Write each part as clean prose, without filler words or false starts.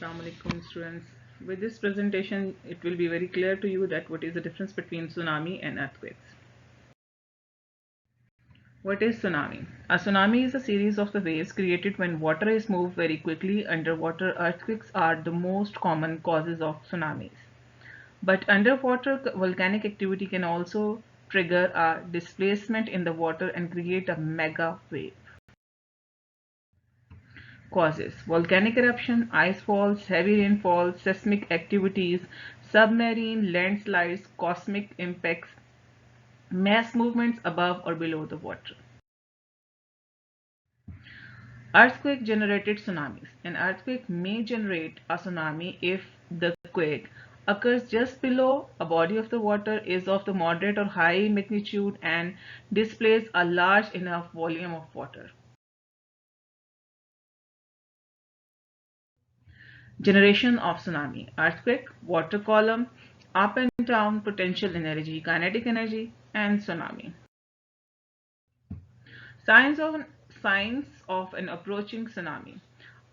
Assalamu alaikum students. With this presentation, it will be very clear to you that what is the difference between tsunami and earthquakes. What is tsunami? A tsunami is a series of the waves created when water is moved very quickly underwater. Earthquakes are the most common causes of tsunamis. But underwater volcanic activity can also trigger a displacement in the water and create a mega wave. Causes: volcanic eruption, ice falls, heavy rainfall, seismic activities, submarine landslides, cosmic impacts, mass movements above or below the water. Earthquake generated tsunamis. An earthquake may generate a tsunami if the quake occurs just below a body of the water, is of the moderate or high magnitude, and displays a large enough volume of water. Generation of tsunami: earthquake, water column, up and down, potential energy, kinetic energy, and tsunami. Signs of an approaching tsunami.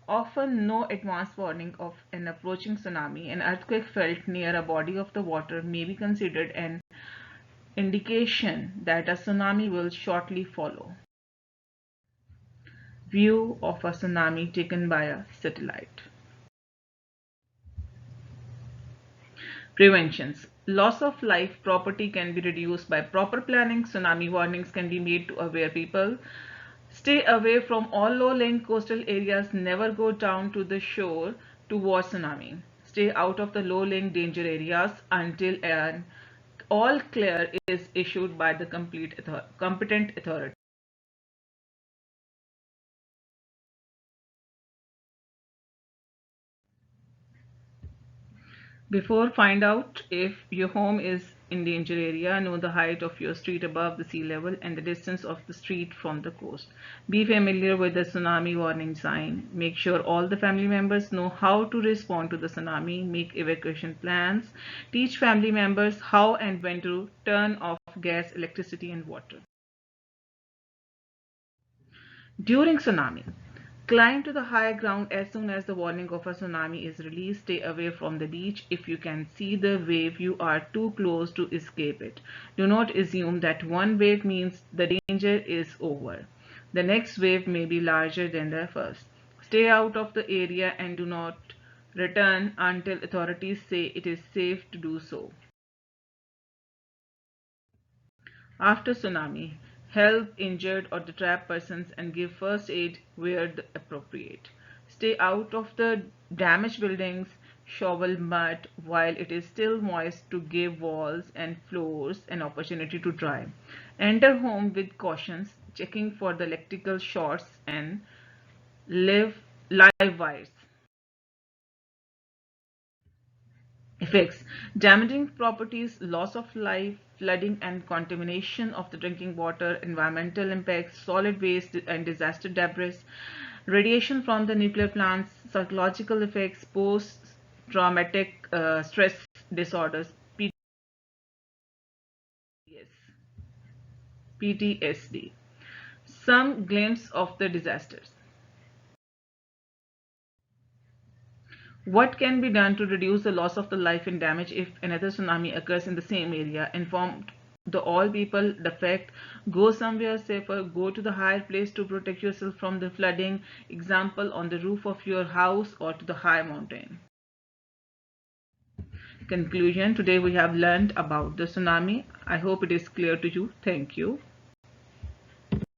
Often no advance warning of an approaching tsunami. An earthquake felt near a body of the water may be considered an indication that a tsunami will shortly follow. View of a tsunami taken by a satellite. Preventions: loss of life property can be reduced by proper planning. Tsunami warnings can be made to aware people. Stay away from all low-lying coastal areas. Never go down to the shore to watch tsunami. Stay out of the low-lying danger areas until an all clear is issued by the competent authority. Before, find out if your home is in danger area. Know the height of your street above the sea level and the distance of the street from the coast. Be familiar with the tsunami warning sign. Make sure all the family members know how to respond to the tsunami. Make evacuation plans. Teach family members how and when to turn off gas, electricity, and water. During tsunami, climb to the high ground as soon as the warning of a tsunami is released. Stay away from the beach. If you can see the wave, you are too close to escape it. Do not assume that one wave means the danger is over. The next wave may be larger than the first. Stay out of the area and do not return until authorities say it is safe to do so. After tsunami, help injured or the trapped persons and give first aid where appropriate. Stay out of the damaged buildings. Shovel mud while it is still moist to give walls and floors an opportunity to dry. Enter home with cautions, checking for the electrical shorts and live wires. Effects: damaging properties, loss of life, flooding and contamination of the drinking water, environmental impacts, solid waste and disaster debris, radiation from the nuclear plants, psychological effects, post-traumatic stress disorders, PTSD. Some glimpse of the disasters. What can be done to reduce the loss of the life and damage if another tsunami occurs in the same area? Inform the all people the fact. Go somewhere safer. Go to the higher place to protect yourself from the flooding. Example, on the roof of your house or to the high mountain. Conclusion: today we have learned about the tsunami. I hope it is clear to you. Thank you.